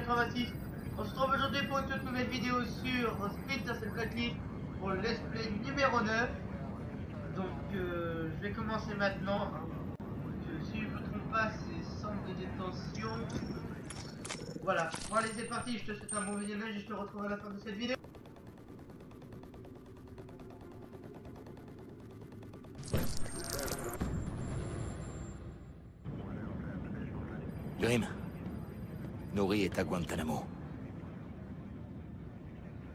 86. On se retrouve aujourd'hui pour une toute nouvelle vidéo sur Splinter Cell Blacklist pour le let's play numéro 9. Donc je vais commencer maintenant. Si je ne me trompe pas, c'est centre de détention. Voilà, bon allez c'est parti, je te souhaite un bon visionnage et je te retrouve à la fin de cette vidéo. Grim, Nori est à Guantanamo.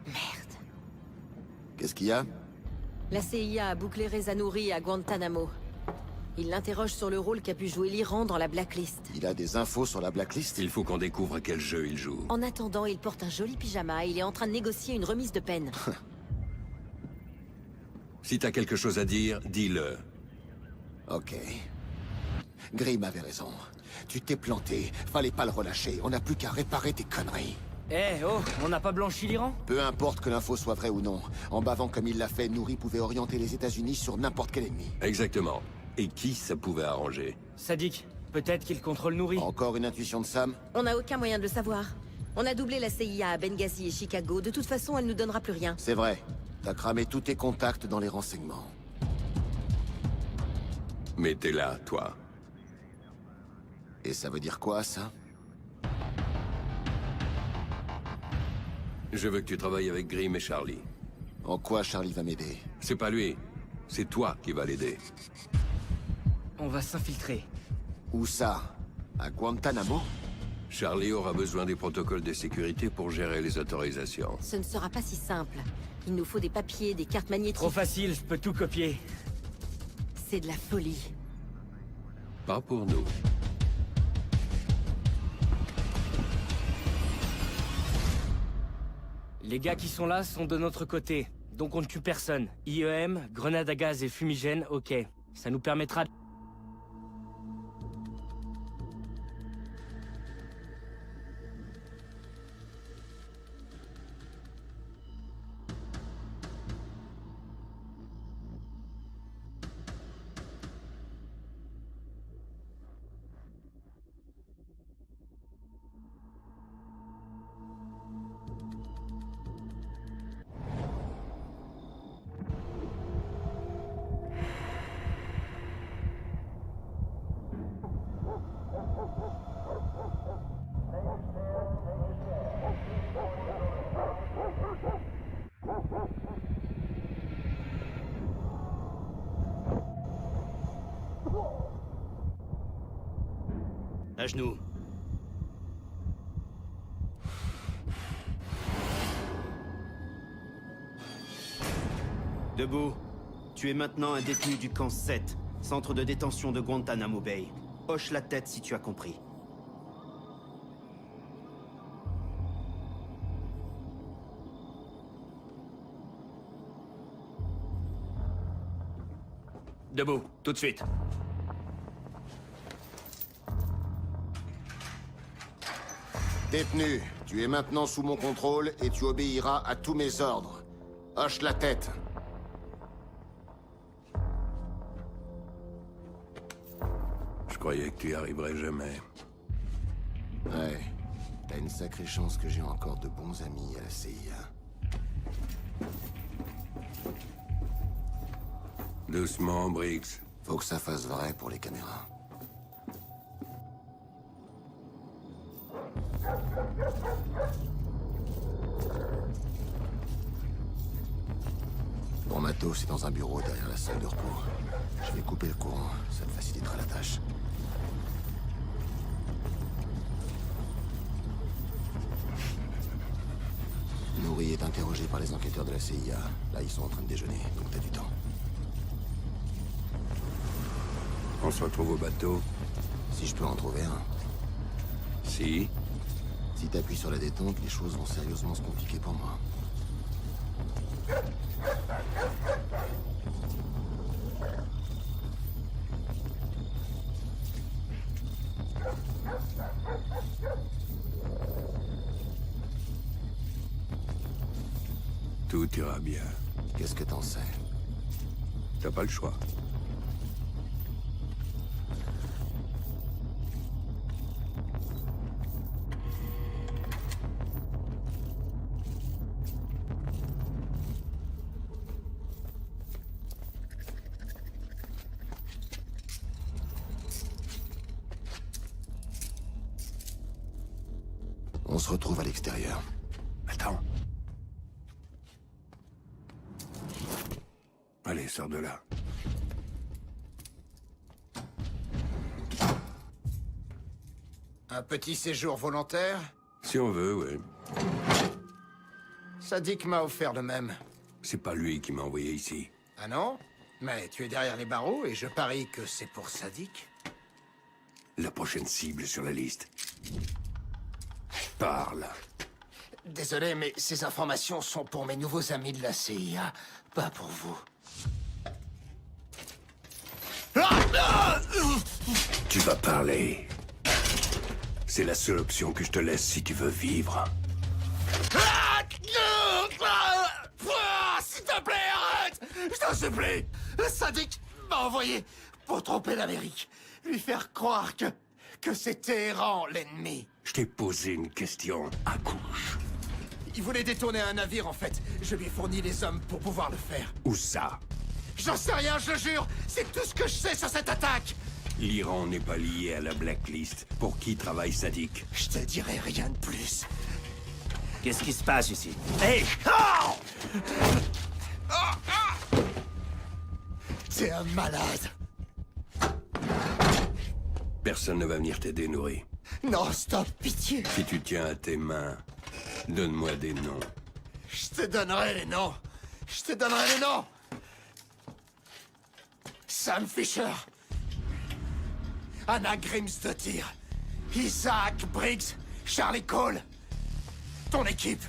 Merde. Qu'est-ce qu'il y a? La CIA a bouclé Reza Nouri à Guantanamo. Il l'interroge sur le rôle qu'a pu jouer l'Iran dans la blacklist. Il a des infos sur la blacklist? Il faut qu'on découvre quel jeu il joue. En attendant, il porte un joli pyjama et il est en train de négocier une remise de peine. Si t'as quelque chose à dire, dis-le. Ok. Grimm avait raison. Tu t'es planté, fallait pas le relâcher. On n'a plus qu'à réparer tes conneries. Eh, oh, on n'a pas blanchi l'Iran? Peu importe que l'info soit vraie ou non, en bavant comme il l'a fait, Nouri pouvait orienter les États-Unis sur n'importe quel ennemi. Exactement. Et qui ça pouvait arranger? Sadiq, peut-être qu'il contrôle Nouri. Encore une intuition de Sam? On n'a aucun moyen de le savoir. On a doublé la CIA à Benghazi et Chicago. De toute façon, elle nous donnera plus rien. C'est vrai. T'as cramé tous tes contacts dans les renseignements. Mais t'es là, toi. Et ça veut dire quoi, ça? Je veux que tu travailles avec Grimm et Charlie. En quoi Charlie va m'aider? C'est pas lui. C'est toi qui vas l'aider. On va s'infiltrer. Où ça? À Guantanamo? Charlie aura besoin des protocoles de sécurité pour gérer les autorisations. Ce ne sera pas si simple. Il nous faut des papiers, des cartes magnétiques. Trop facile, je peux tout copier. C'est de la folie. Pas pour nous. Les gars qui sont là sont de notre côté, donc on ne tue personne. IEM, grenade à gaz et fumigène, ok. Ça nous permettra... À genoux. Debout. Tu es maintenant un détenu du camp 7, centre de détention de Guantanamo Bay. Hoche la tête si tu as compris. Debout, tout de suite. Détenu, tu es maintenant sous mon contrôle et tu obéiras à tous mes ordres. Hoche la tête. Je croyais que tu y arriverais jamais. Ouais. T'as une sacrée chance que j'ai encore de bons amis à la CIA. Doucement, Briggs. Faut que ça fasse vrai pour les caméras. Mon matos, c'est dans un bureau derrière la salle de repos. Je vais couper le courant, ça te facilitera la tâche. Nouri est interrogé par les enquêteurs de la CIA. Là, ils sont en train de déjeuner, donc t'as du temps. On se retrouve au bateau. Si je peux en trouver un. Si. Si t'appuies sur la détente, les choses vont sérieusement se compliquer pour moi. Tout ira bien. Qu'est-ce que t'en sais? T'as pas le choix. On se retrouve à l'extérieur. Attends. Allez, sors de là. Un petit séjour volontaire? Si on veut, ouais. Sadik m'a offert le même. C'est pas lui qui m'a envoyé ici. Ah non? Mais tu es derrière les barreaux et je parie que c'est pour Sadik. La prochaine cible sur la liste. Parle. Désolé, mais ces informations sont pour mes nouveaux amis de la CIA, pas pour vous. Tu vas parler. C'est la seule option que je te laisse si tu veux vivre. S'il te plaît, arrête! Je t'en supplie! Sadik m'a envoyé pour tromper l'Amérique. Lui faire croire que c'est Téhéran, l'ennemi. Je t'ai posé une question. Accouche. Il voulait détourner un navire, en fait. Je lui ai fourni les hommes pour pouvoir le faire. Où ça? J'en sais rien, je le jure! C'est tout ce que je sais sur cette attaque! L'Iran n'est pas lié à la blacklist. Pour qui travaille Sadik? Je te dirai rien de plus. Qu'est-ce qui se passe ici? Hey! Oh! T'es un malade. Personne ne va venir t'aider, Nourri. Non, stop, pitié. Si tu tiens à tes mains, donne-moi des noms. Je te donnerai les noms. Je te donnerai les noms. Sam Fisher. Anna Grimsdottir. Isaac Briggs. Charlie Cole. Ton équipe.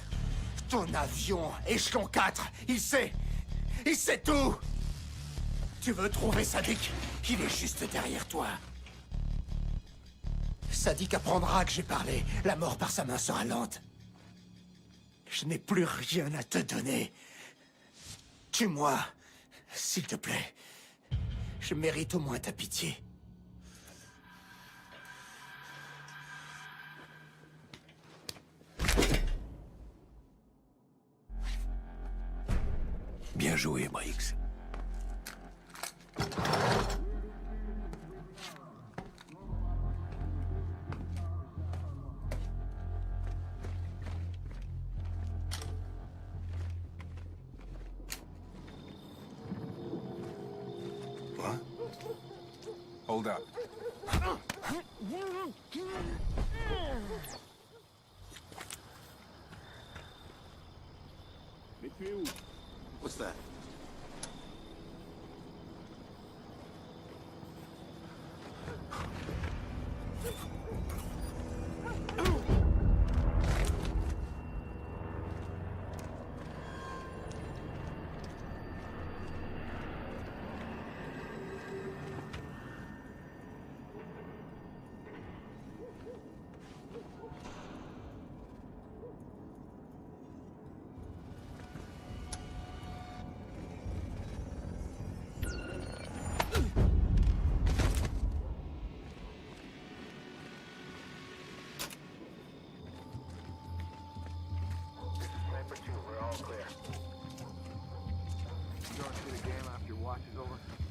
Ton avion. Échelon 4. Il sait tout. Tu veux trouver Sadik? Il est juste derrière toi. Sadik apprendra que j'ai parlé. La mort par sa main sera lente. Je n'ai plus rien à te donner. Tue-moi, s'il te plaît. Je mérite au moins ta pitié. Bien joué, Briggs. What? Hold up. What's that?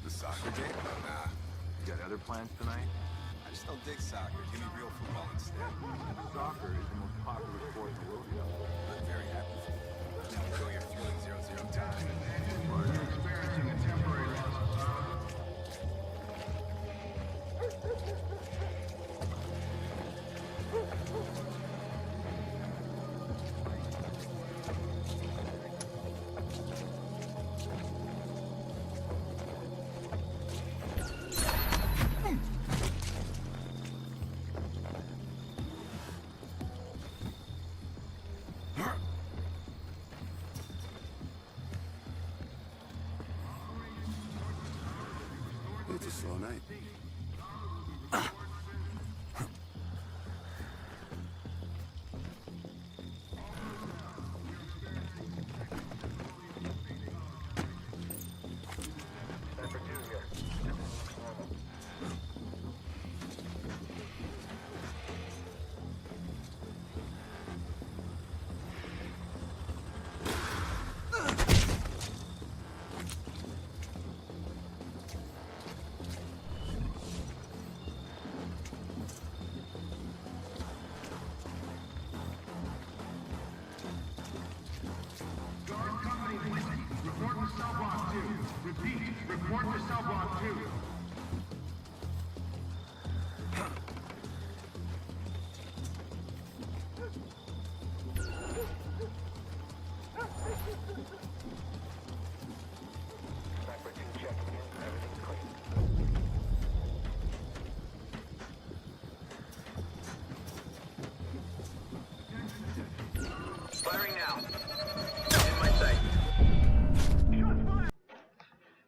The soccer game? Nah. You got other plans tonight? I just don't dig soccer. Give me real football instead. Soccer is the most popular sport in the world. I'm very happy for you. Now enjoy your thrilling 0-0 time. Well, you're experiencing a temporary loss of power.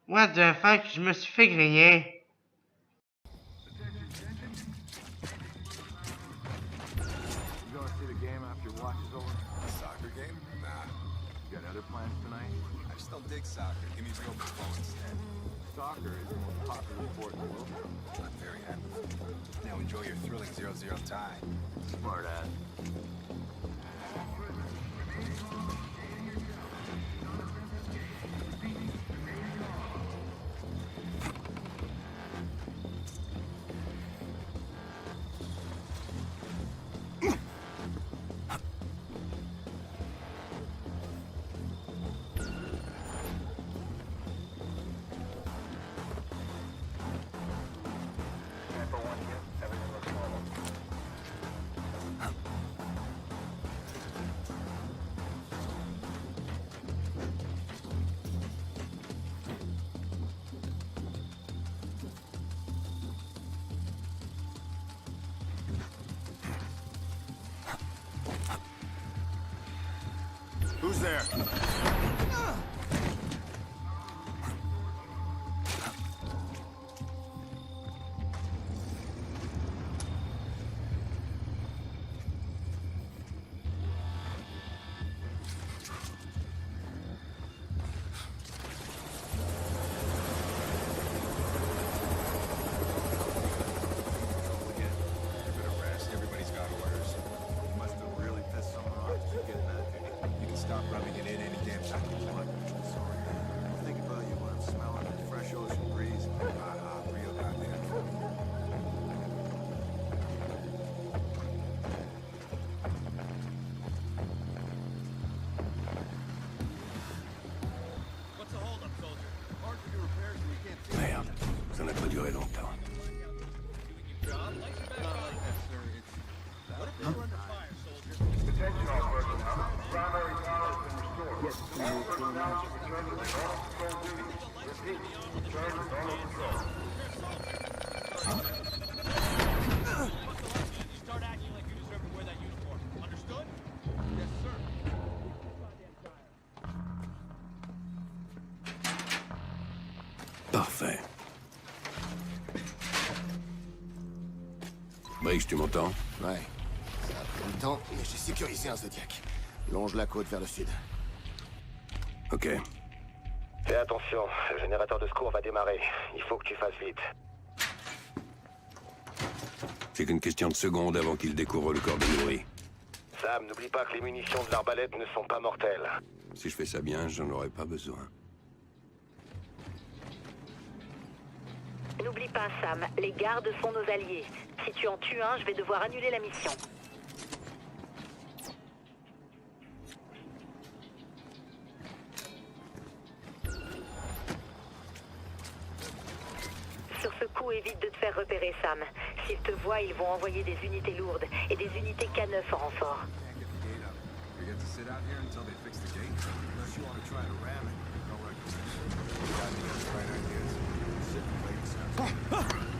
What the fuck, je me suis fait griller. You gonna see the game after your watch is over? A soccer game? Nah. You got other plans tonight? I just don't dig soccer. Give me real football instead. Soccer is the most popular sport in the world. I'm very happy. Now enjoy your thrilling 0-0 tie. Smart ass. Who's there? Stop rubbing it in any damn second you want. Sorry, man. I think about you when I'm smelling the fresh ocean breeze and real goddamn cold. What's the holdup, soldier? Hard to do repairs and you can't see. Merde, ça n'a pas duré longtemps. Attention all personnel. Primary power has been restored. Yes, personnel return to normal control duty. Repeat, return to normal control. Start acting like you deserve to wear that uniform. Understood? Yes, sir. Parfait. Briggs, tu m'entends? Ouais. Ça a pris le temps, mais j'ai sécurisé un Zodiac. Longe la côte vers le sud. Ok. Fais attention, le générateur de secours va démarrer. Il faut que tu fasses vite. C'est qu'une question de secondes avant qu'il découvre le corps de Nourri. Sam, n'oublie pas que les munitions de l'arbalète ne sont pas mortelles. Si je fais ça bien, j'en aurai pas besoin. N'oublie pas, Sam, les gardes sont nos alliés. Si tu en tues un, je vais devoir annuler la mission. Sur ce coup, évite de te faire repérer, Sam. S'ils te voient, ils vont envoyer des unités lourdes et des unités K9 en renfort. You get to sit out here until they fix the gate? Unless you want to try to ram it. No recognition. You got any other bright ideas? Sit and wait and stuff.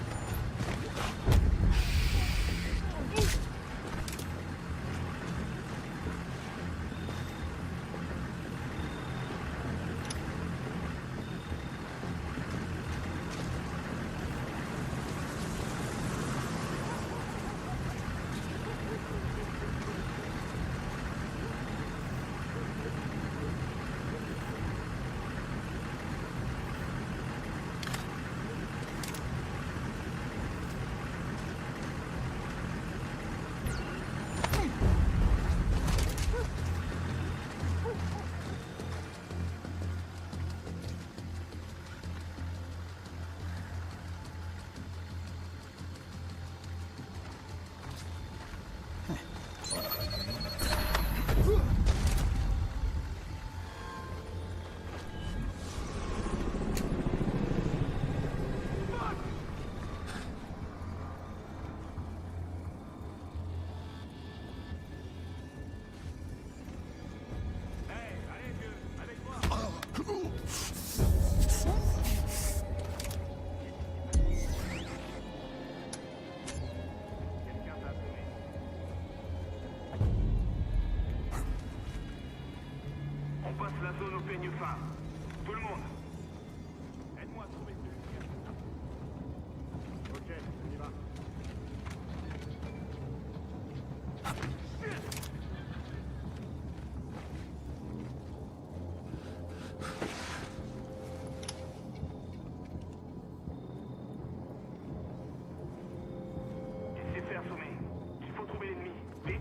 passe la zone au peigne phare. Tout le monde. Aide-moi à trouver celui. Ok, on y va. Laissez faire, Sommet. Il faut trouver l'ennemi. Vite.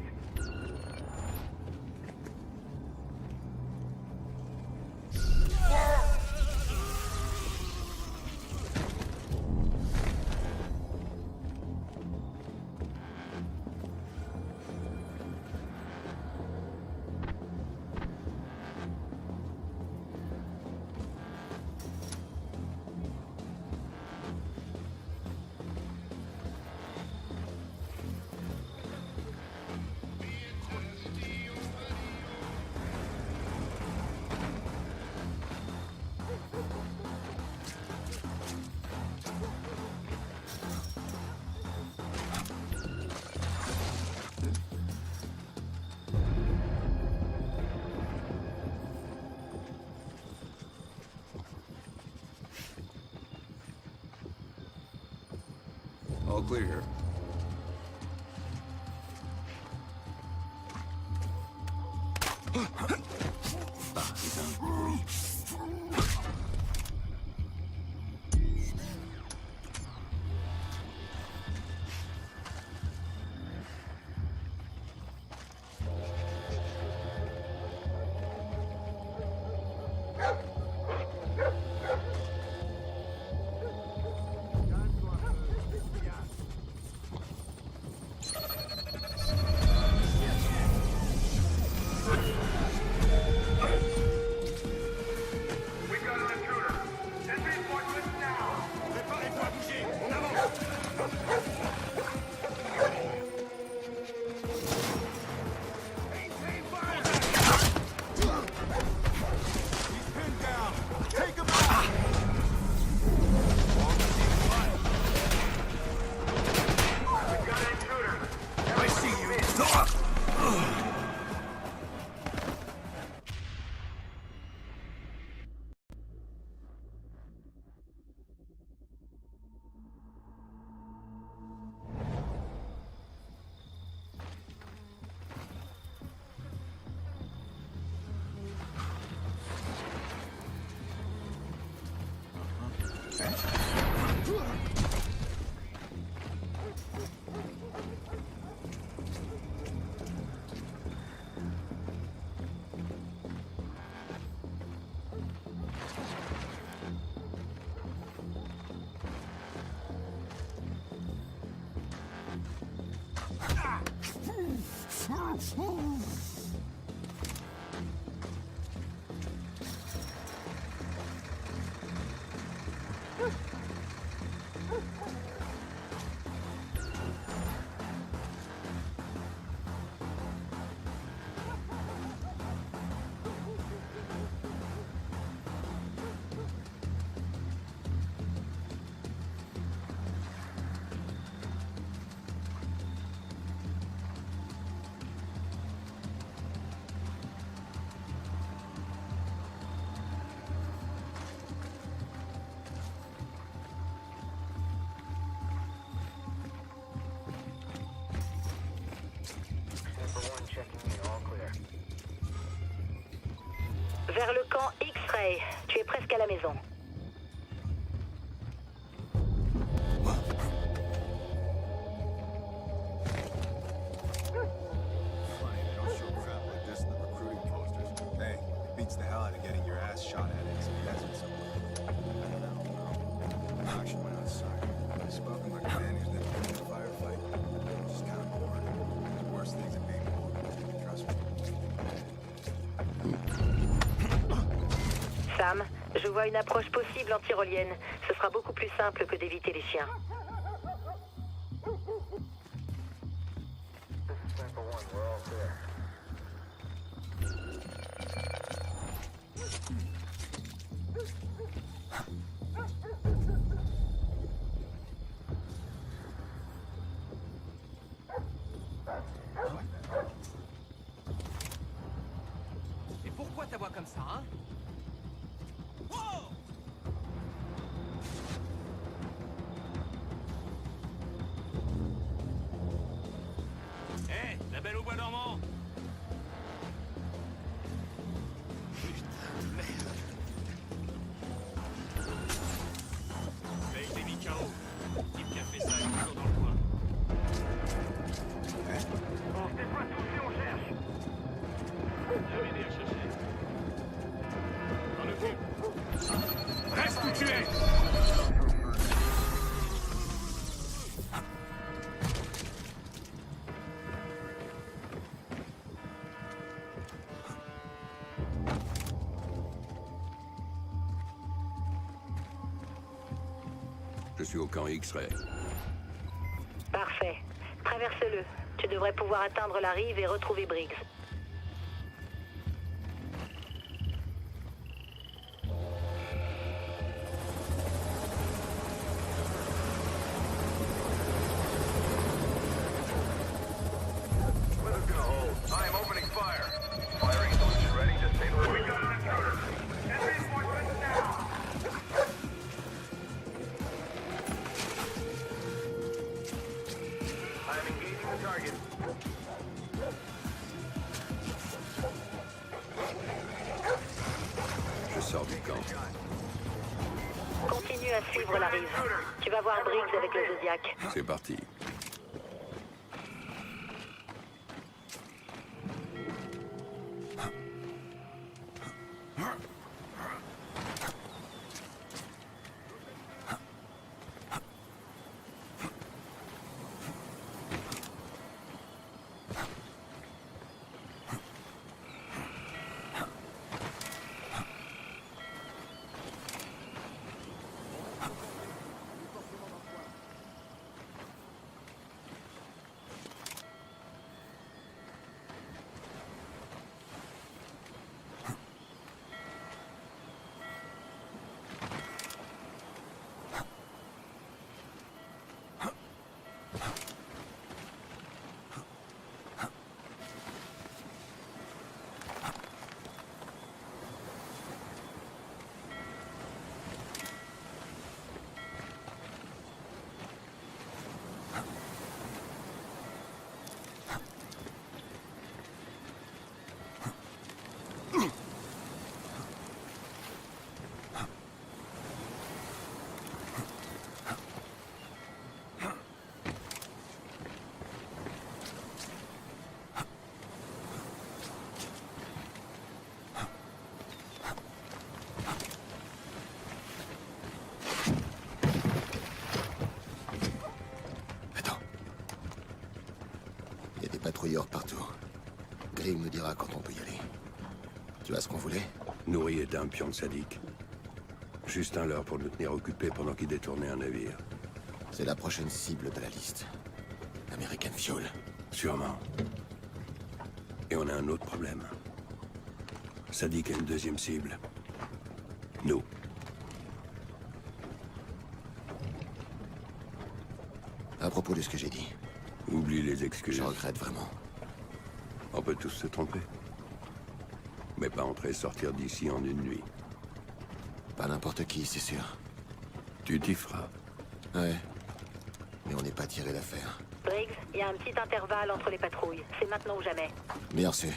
All clear here. Vers le camp X-Ray. Tu es presque à la maison. Funny, they don't show crap like this in the recruiting posters. Hey, it beats the hell out of getting your ass shot at in some desert somewhere. I actually went outside. I spoken like a man who's never been in a firefight. Just kind of bored. There's worse things than being bored. Trust me. Sam, je vois une approche possible anti-tyrolienne. Ce sera beaucoup plus simple que d'éviter les chiens. Et pourquoi ta voix comme ça, hein? Hé, la belle au bois dormant! Veille des mis KO. Type qui a fait ça est toujours dans le coin. On se déploie tous et on cherche. Jamais bien cherché. Dans le vue. Reste où tu es! Je suis au camp X-Ray. Parfait. Traverse-le. Tu devrais pouvoir atteindre la rive et retrouver Briggs. Weather's gonna hold. I am opening fire. Firing solution ready. Just stay where we got an intruder. And reinforcements now. I am engaging the target. Je sors du camp. Continue à suivre la rive. Tu vas voir Briggs avec le Zodiac. C'est parti. Patrouilleurs partout. Grim nous dira quand on peut y aller. Tu as ce qu'on voulait? Nourri est un pion de sadique. Juste un leurre pour nous tenir occupés pendant qu'il détournait un navire. C'est la prochaine cible de la liste. American Fuel. Sûrement. Et on a un autre problème. Sadique a une deuxième cible. Nous. À propos de ce que j'ai dit. Oublie les excuses. Je regrette vraiment. On peut tous se tromper. Mais pas entrer et sortir d'ici en une nuit. Pas n'importe qui, c'est sûr. Tu t'y feras. Ouais. Mais on n'est pas tiré d'affaire. Briggs, il y a un petit intervalle entre les patrouilles. C'est maintenant ou jamais. Bien reçu.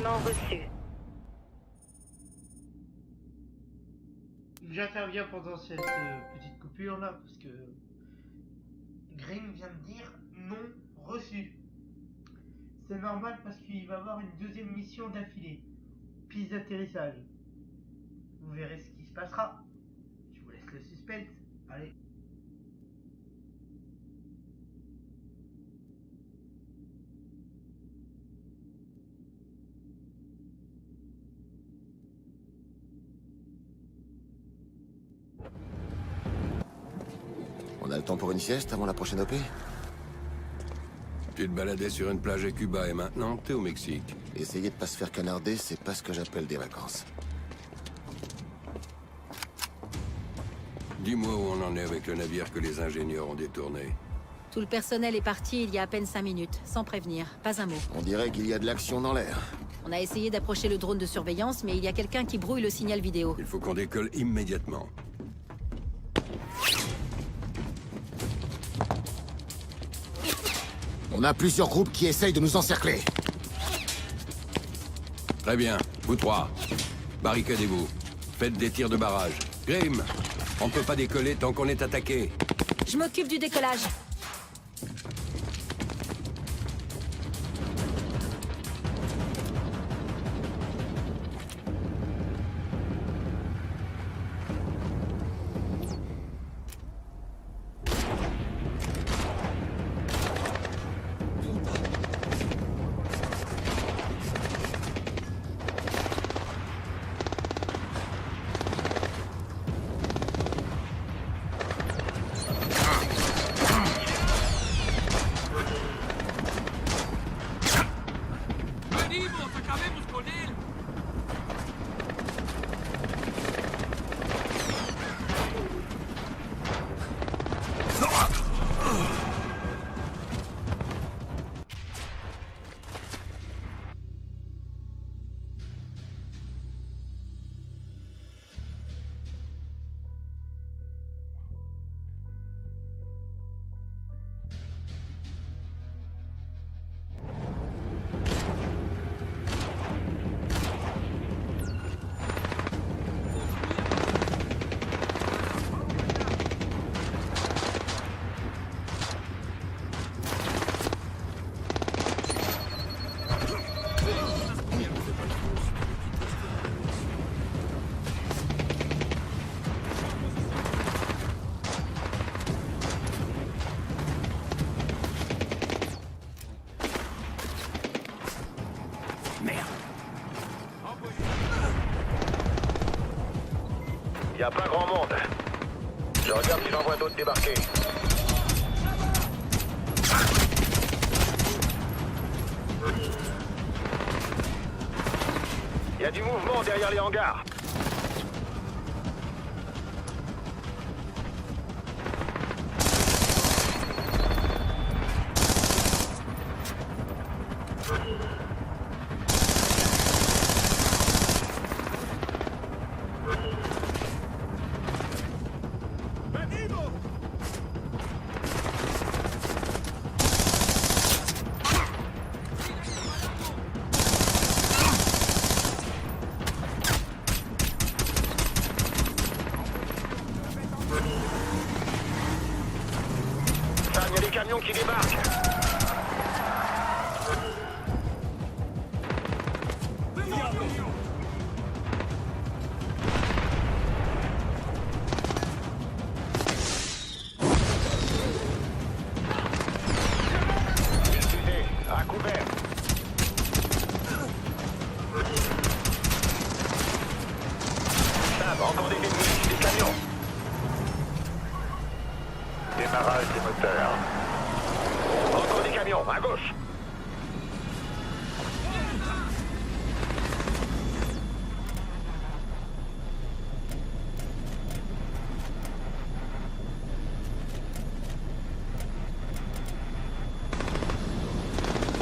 Non reçu. J'interviens pendant cette petite coupure là parce que Grim vient de dire non reçu. C'est normal parce qu'il va avoir une deuxième mission d'affilée. Piste d'atterrissage. Vous verrez ce qui se passera. Je vous laisse le suspense. Allez. On a le temps pour une sieste avant la prochaine OP? Tu te baladais sur une plage à Cuba et maintenant, t'es au Mexique. Essayer de pas se faire canarder, c'est pas ce que j'appelle des vacances. Dis-moi où on en est avec le navire que les ingénieurs ont détourné. Tout le personnel est parti il y a à peine 5 minutes, sans prévenir, pas un mot. On dirait qu'il y a de l'action dans l'air. On a essayé d'approcher le drone de surveillance, mais il y a quelqu'un qui brouille le signal vidéo. Il faut qu'on décolle immédiatement. On a plusieurs groupes qui essayent de nous encercler. Très bien, vous trois. Barricadez-vous. Faites des tirs de barrage. Grim, on peut pas décoller tant qu'on est attaqué. Je m'occupe du décollage. ¡Venimos! ¡Acabemos con él! Y a pas grand monde. Je regarde si j'en vois d'autres débarquer. Y a du mouvement derrière les hangars. Sam, y a des camions qui débarquent. Excusez, à couvert. Sam, encore des ennemis, des camions. Démarrage des moteurs. Encore des camions, à gauche.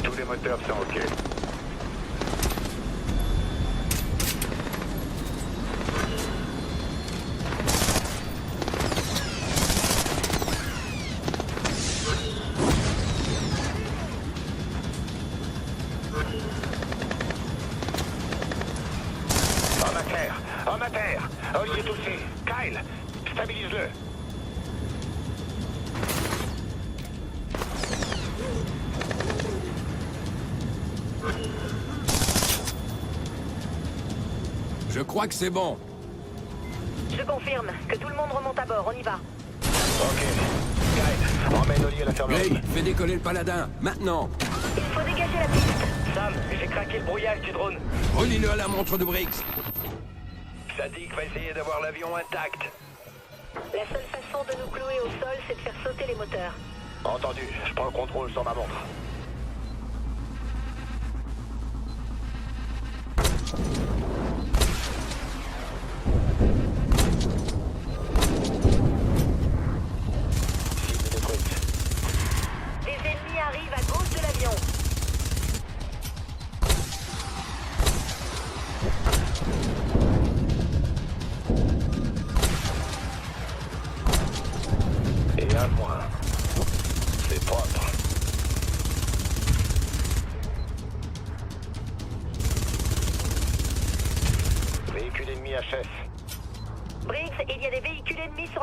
Tous les moteurs sont OK. Homme à terre! Homme à terre! Oli est touché! Kyle! Stabilise-le! Je crois que c'est bon. Je confirme. Que tout le monde remonte à bord. On y va. OK. Kyle, emmène Oli à la fermeture. Grim, fais décoller le paladin, maintenant. Il faut dégager la piste. Sam, j'ai craqué le brouillage du drone. Relie-le à la montre de Briggs. Sadik va essayer d'avoir l'avion intact. La seule façon de nous clouer au sol, c'est de faire sauter les moteurs. Entendu, je prends le contrôle sur ma montre. Cible détruite.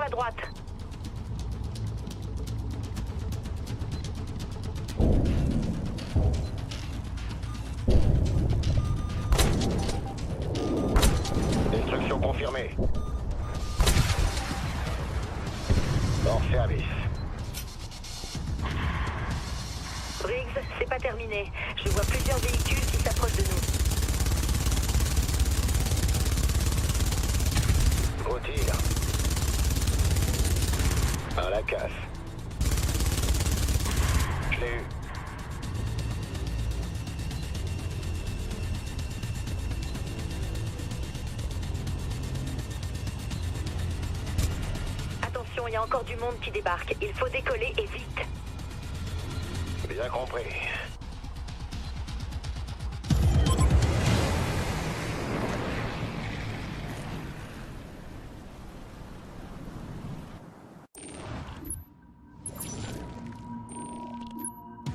à droite. Destruction confirmée. Hors service. Briggs, c'est pas terminé. Je vois plusieurs véhicules qui s'approchent de nous. Au tir. À la casse. Je l'ai eu. Attention, il y a encore du monde qui débarque. Il faut décoller et vite. Bien compris.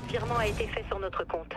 Virement a été fait sur notre compte.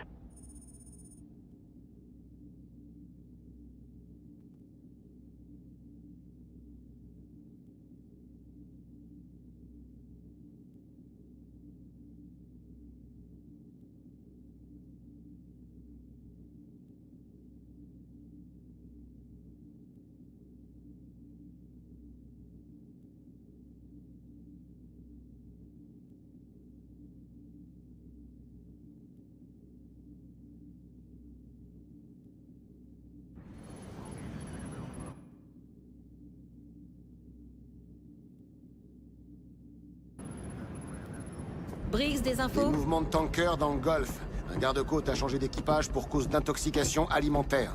Briggs, des Des infos? mouvements de tankers dans le golfe. Un garde-côte a changé d'équipage pour cause d'intoxication alimentaire.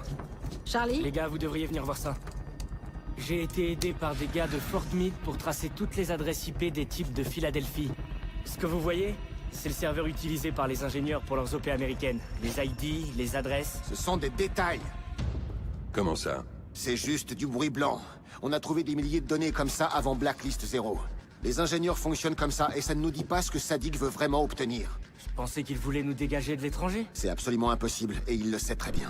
Charlie? Les gars, vous devriez venir voir ça. J'ai été aidé par des gars de Fort Meade pour tracer toutes les adresses IP des types de Philadelphie. Ce que vous voyez, c'est le serveur utilisé par les ingénieurs pour leurs OP américaines. Les ID, les adresses... Ce sont des détails. Comment ça? C'est juste du bruit blanc. On a trouvé des milliers de données comme ça avant Blacklist 0. Les ingénieurs fonctionnent comme ça et ça ne nous dit pas ce que Sadik veut vraiment obtenir. Je pensais qu'il voulait nous dégager de l'étranger. C'est absolument impossible et il le sait très bien.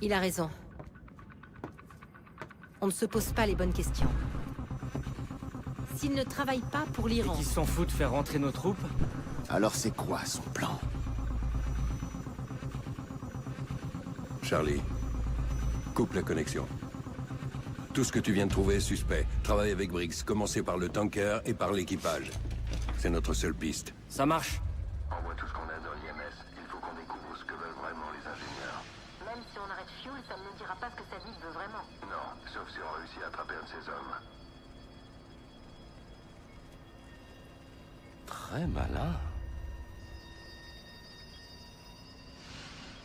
Il a raison. On ne se pose pas les bonnes questions. S'il ne travaille pas pour Et l'Iran... qu'ils s'en foutent de faire rentrer nos troupes. Alors c'est quoi son plan? Charlie, coupe la connexion. Tout ce que tu viens de trouver est suspect. Travaille avec Briggs, commencez par le tanker et par l'équipage. C'est notre seule piste. Ça marche. Envoie tout ce qu'on a dans l'IMS. Il faut qu'on découvre ce que veulent vraiment les ingénieurs. Même si on arrête Fuel, ça ne nous dira pas ce que Sadik veut vraiment. Non, sauf si on réussit à attraper un de ces hommes. Très malin.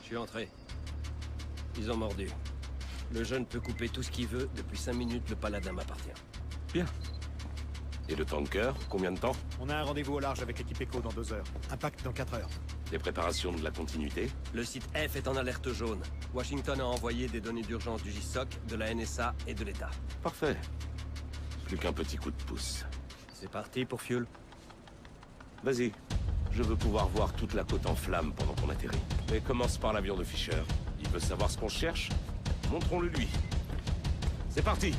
Je suis entré. Ils ont mordu. Le jeune peut couper tout ce qu'il veut. Depuis 5 minutes, le paladin m'appartient. Bien. Et le tanker, combien de temps? On a un rendez-vous au large avec l'équipe Echo dans 2 heures. Impact dans 4 heures. Des préparations de la continuité? Le site F est en alerte jaune. Washington a envoyé des données d'urgence du JSOC, de la NSA et de l'État. Parfait. Plus qu'un petit coup de pouce. C'est parti pour Fuel. Vas-y. Je veux pouvoir voir toute la côte en flammes pendant qu'on atterrit. Mais commence par l'avion de Fisher. Il veut savoir ce qu'on cherche? Montrons-le lui. C'est parti!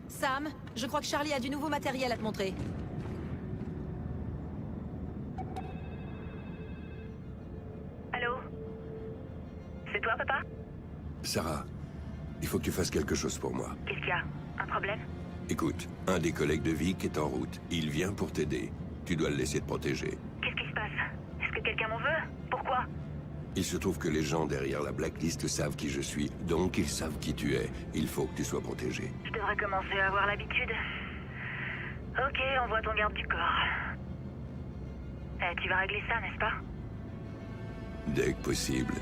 Sam, je crois que Charlie a du nouveau matériel à te montrer. Allô? C'est toi, papa? Sarah, il faut que tu fasses quelque chose pour moi. Qu'est-ce qu'il y a? Un problème? Écoute, un des collègues de Vic est en route. Il vient pour t'aider. Tu dois le laisser te protéger. Qu'est-ce qui se passe? Est-ce que quelqu'un m'en veut? Pourquoi? Il se trouve que les gens derrière la blacklist savent qui je suis, donc ils savent qui tu es. Il faut que tu sois protégé. Je devrais commencer à avoir l'habitude. Ok, envoie ton garde du corps. Tu vas régler ça, n'est-ce pas? Dès que possible.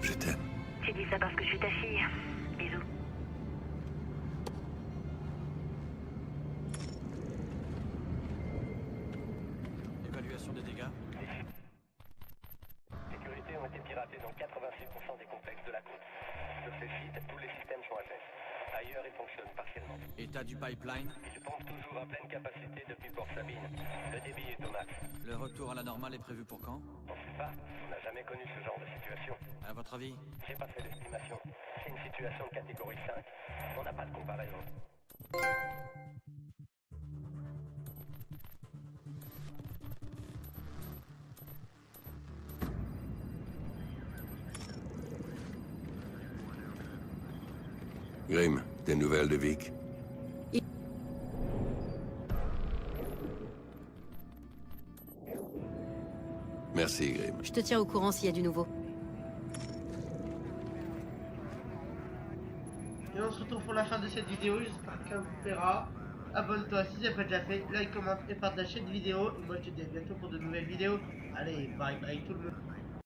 Je t'aime. Tu dis ça parce que je suis ta fille. Bisous. Évaluation des dégâts. Sécurité ont été piratées dans 86% des complexes de la côte. Sur ces sites, tous les systèmes sont à sec. Ailleurs, il fonctionne partiellement. État du pipeline? Il pompe toujours à pleine capacité depuis Port Sabine. Le débit est au max. Le retour à la normale est prévu pour quand? On sait pas. On n'a jamais connu ce genre de situation. À votre avis? J'ai pas fait d'estimation. C'est une situation de catégorie 5. On n'a pas de comparaison. Grim, des nouvelles de Vic? Merci, Grim. Je te tiens au courant s'il y a du nouveau. Et on se retrouve pour la fin de cette vidéo, j'espère qu'elle vous plaira. Abonne-toi si ce n'est pas déjà fait, like, commente et partage cette vidéo. Et moi je te dis à bientôt pour de nouvelles vidéos. Allez, bye bye tout le monde.